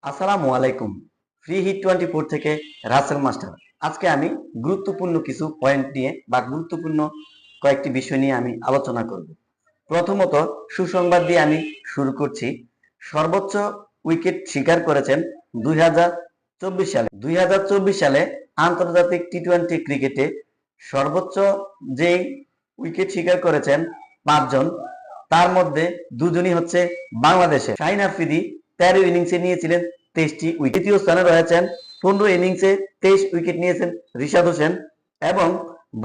আসসালামু আলাইকুম। Free hit 24 থেকে রাসেল মাস্টার। আজকে আমি গুরুত্বপূর্ণ কিছু পয়েন্ট নিয়ে বা গুরুত্বপূর্ণ কয়েকটি বিষয় নিয়ে আমি আলোচনা করব। প্রথমত সুসংবাদ দিয়ে আমি শুরু করছি। সর্বোচ্চ উইকেট শিকার করেছেন 2024 সালে। 2024 সালে আন্তর্জাতিক টি-টোয়েন্টি ক্রিকেটে সর্বোচ্চ যেই উইকেট শিকার করেছেন 5 জন, তার মধ্যে দুজনই হচ্ছে বাংলাদেশের। শাহিন আফ্রিদি 13 ইনিংসে নিয়েছিলেন 23টি উইকেট। দ্বিতীয় স্থানে রয়েছেন 15 ইনিংসে 23 উইকেট নিয়েছেন রিশাদ হোসেন এবং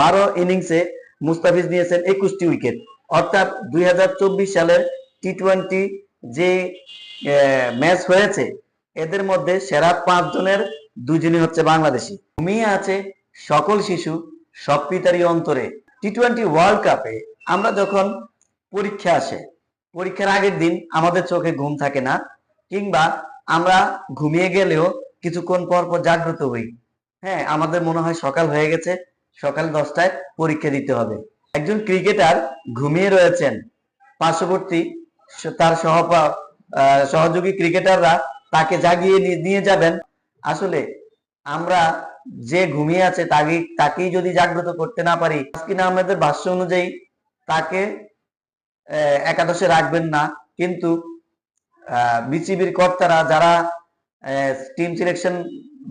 12 ইনিংসে মুস্তাফিজ নিয়েছেন 21টি উইকেট। অর্থাৎ 2024 সালের টি-টোয়েন্টি যে ম্যাচ হয়েছে এদের মধ্যে সেরা 5 জনের দুজনই হচ্ছে বাংলাদেশি। ঘুমিয়ে আছে সকল শিশু সব পিতারই অন্তরে। টি-টোয়েন্টি ওয়ার্ল্ড কাপে আমরা যখন পরীক্ষা আসে, পরীক্ষার আগের দিন আমাদের চোখে ঘুম থাকে না, কিংবা আমরা ঘুমিয়ে গেলেও কিছুক্ষণ পর পর জাগ্রত হই। হ্যাঁ, আমাদের মনে হয় সকাল হয়ে গেছে, সকাল 10টায় পরীক্ষা দিতে হবে। একজন ক্রিকেটার ঘুমিয়ে রয়েছেন, পার্শ্ববর্তী তার সহযোগী ক্রিকেটাররা তাকে জাগিয়ে নিয়ে যাবেন। আসলে আমরা যে ঘুমিয়ে আছে তাকেই যদি জাগ্রত করতে না পারি, তাসকিন আহমেদের ভাষ্য অনুযায়ী তাকে একাদশে রাখবেন না, কিন্তু বিসিবির কর্তারা যারা টিম সিলেকশন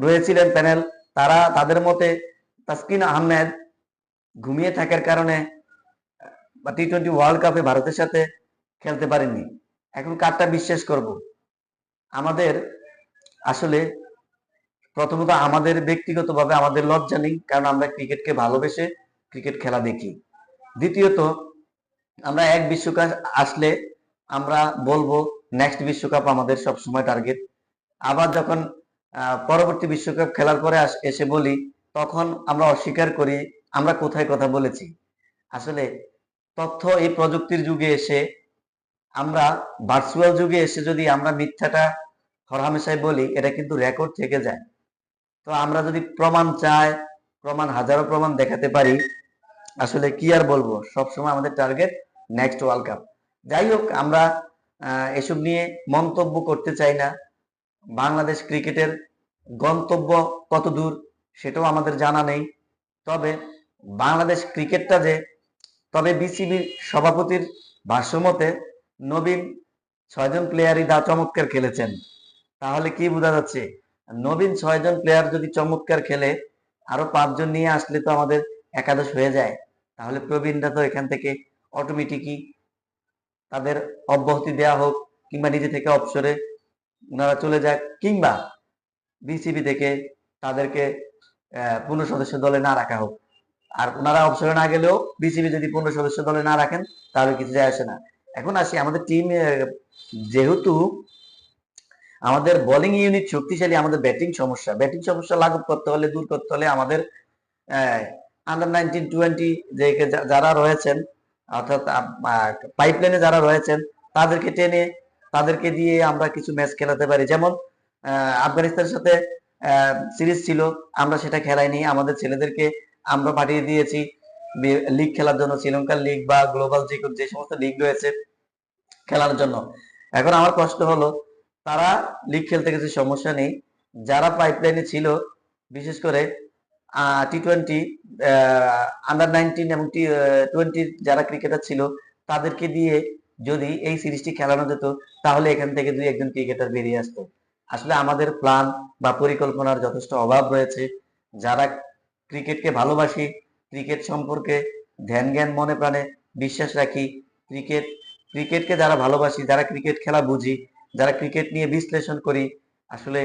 রয়েছিলেন প্যানেল, তারা তাদের মতে তাসকিন আহমেদ ঘুমিয়ে থাকার কারণে টি-টোয়েন্টি ওয়ার্ল্ড কাপে ভারতের সাথে খেলতে পারেননি। এখন কারটা বিশ্বাস করব? আমাদের আসলে প্রথমত আমাদের ব্যক্তিগতভাবে আমাদের লজ্জা নেই, কারণ আমরা ক্রিকেটকে ভালোবেসে ক্রিকেট খেলা দেখি। দ্বিতীয়ত আমরা এক বিশ্বকাপ আসলে আমরা বলবো নেক্সট বিশ্বকাপ আমাদের সবসময় টার্গেট। আবার যখন পরবর্তী বিশ্বকাপ খেলার পরে এসে বলি, তখন আমরা অস্বীকার করি আমরা কোথায় কথা বলেছি। আসলে তথ্য এই প্রযুক্তির যুগে এসে, আমরা ভার্চুয়াল যুগে এসে যদি আমরা মিথ্যাটা হরহামেশাই বলি, এটা কিন্তু রেকর্ড থেকে যায়। তো আমরা যদি প্রমাণ চাই, হাজারো প্রমাণ দেখাতে পারি। আসলে কি আর বলবো, সবসময় আমাদের টার্গেট নেক্সট ওয়ার্ল্ড কাপ। যাই হোক, আমরা এসব নিয়ে মন্তব্য করতে চাই না। বাংলাদেশ ক্রিকেটের গন্তব্য কত দূর সেটাও আমাদের জানা নেই। তবে বাংলাদেশ ক্রিকেটটা তবে বিসিবির সভাপতির ভাষ্যমতে নবীন 6 জন প্লেয়ারই চমৎকার খেলেছেন। তাহলে কি বোঝা যাচ্ছে? নবীন 6 জন প্লেয়ার যদি চমৎকার খেলে, আরো 5 জন নিয়ে আসলে তো আমাদের একাদশ হয়ে যায়। তাহলে প্রবীণরা তো এখান থেকে অটোমেটিকই তাদের অব্যাহতি দেওয়া হোক, কিংবা নিজে থেকে অবসরে ওনারা চলে যাক, কিংবা বিসিবি থেকে তাদেরকে পূর্ণ সদস্য দলে না রাখা হোক। আর ওনারা অবসরে না গেলেও বিসিবি যদি পূর্ণ সদস্য দলে না রাখেন, তাহলে কিছু যায় আসে না। এখন আসি আমাদের টিম, যেহেতু আমাদের বোলিং ইউনিট শক্তিশালী, আমাদের ব্যাটিং সমস্যা লাঘব করতে হলে, দূর করতে হলে আমাদের আন্ডার 19-20 যারা রয়েছেন, অর্থাৎ পাইপলাইনে যারা রয়েছেন, তাদেরকে টেনে তাদেরকে দিয়ে আমরা কিছু ম্যাচ খেলাতে পারি। যেমন আফগানিস্তানের সাথে সিরিজ ছিল, আমরা সেটা খেলাইনি। আমাদের ছেলেদেরকে আমরা পাঠিয়ে দিয়েছি লিগ খেলার জন্য, শ্রীলঙ্কার লিগ বা গ্লোবাল যে সমস্ত লিগ রয়েছে খেলার জন্য। এখন আমার প্রশ্ন হলো, তারা লিগ খেলতে গেছে, সমস্যা নেই। যারা পাইপলাইনে ছিল, বিশেষ করে টি-20 আন্ডার 19 এবং টি-20 যারা ক্রিকেটার ছিল, তাদেরকে দিয়ে যদি এই সিরিজটি খেলানো যেত, তাহলে এখান থেকে 2-1 ক্রিকেটার বেরিয়ে আসতো। আসলে আমাদের প্ল্যান বা পরিকল্পনার যথেষ্ট অভাব রয়েছে। যারা ক্রিকেটকে ভালোবাসি, ক্রিকেট সম্পর্কে ধ্যান জ্ঞান মনে প্রাণে বিশ্বাস রাখি, ক্রিকেটকে যারা ভালোবাসি, যারা ক্রিকেট খেলা বুঝি, যারা ক্রিকেট নিয়ে বিশ্লেষণ করি, আসলে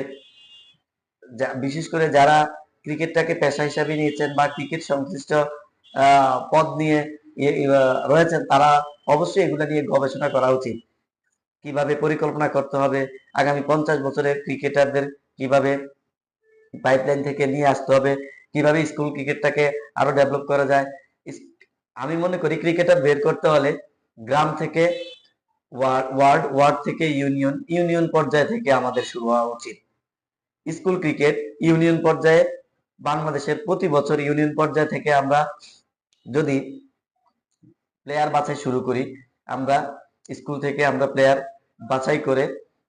বিশেষ করে যারা ক্রিকেটটাকে পেশা হিসাবে নিয়েছেন বা ক্রিকেট সংশ্লিষ্ট পদ নিয়ে রয়েছেন, তারা অবশ্যই এগুলো নিয়ে গবেষণা করা উচিত। কিভাবে পরিকল্পনা করতে হবে, আগামী 50 বছরের ক্রিকেটারদের কিভাবে পাইপলাইন থেকে নিয়ে আসতে হবে, কিভাবে স্কুল ক্রিকেটটাকে আরো ডেভেলপ করা যায়। আমি মনে করি ক্রিকেটার বের করতে হলে গ্রাম থেকে ওয়ার্ড থেকে ইউনিয়ন পর্যায় থেকে আমাদের শুরু হওয়া উচিত। স্কুল ক্রিকেট ইউনিয়ন পর্যায়ে, বাংলাদেশের প্রতি বছর ইউনিয়ন পর্যায় থেকে আমরা যদি প্লেয়ার বাছাই শুরু করি, আমরা স্কুল থেকে আমরা প্লেয়ার বাছাই করে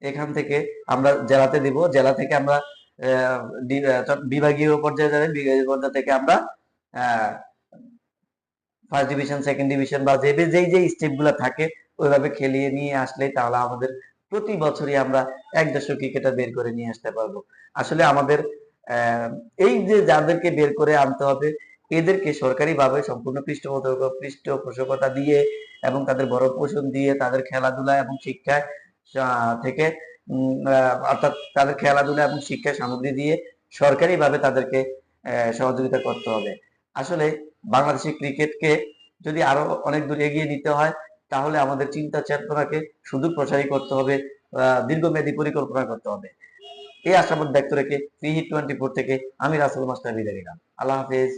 এখান থেকে আমরা জেলাতে দিব, জেলা থেকে আমরা বিভাগীয় পর্যায়ে যাবে, বিভাগীয় পর্যায়ে থেকে আমরা ফার্স্ট ডিভিশন, সেকেন্ড ডিভিশন বা যেই যেই স্টেপ গুলা থাকে ওইভাবে খেলিয়ে নিয়ে আসলে তাহলে আমাদের প্রতি বছরই আমরা 1-1.5 ক্রিকেটার বের করে নিয়ে আসতে পারবো। আসলে আমাদের এই যে যাদেরকে বের করে আনতে হবে এদেরকে সরকারিভাবে সম্পূর্ণ পৃষ্ঠপোষকতা দিয়ে এবং তাদের বড় পোষণ দিয়ে তাদের খেলাধুলা এবং শিক্ষায় থেকে অর্থাৎ তাদের খেলাধুলা এবং শিক্ষা সামগ্রী দিয়ে সরকারিভাবে তাদেরকে সহযোগিতা করতে হবে। আসলে বাংলাদেশের ক্রিকেটকে যদি আরো অনেক দূর এগিয়ে নিতে হয় তাহলে আমাদের চিন্তা চেতনাকে সুদূর প্রসারী করতে হবে, দীর্ঘমেয়াদী পরিকল্পনা করতে হবে। এই আশাবাদ ব্যক্ত রেখে ফ্রি হিট 24 থেকে আমি রাসেল মাস্টার বিদায় নিলাম। আল্লাহ হাফেজ।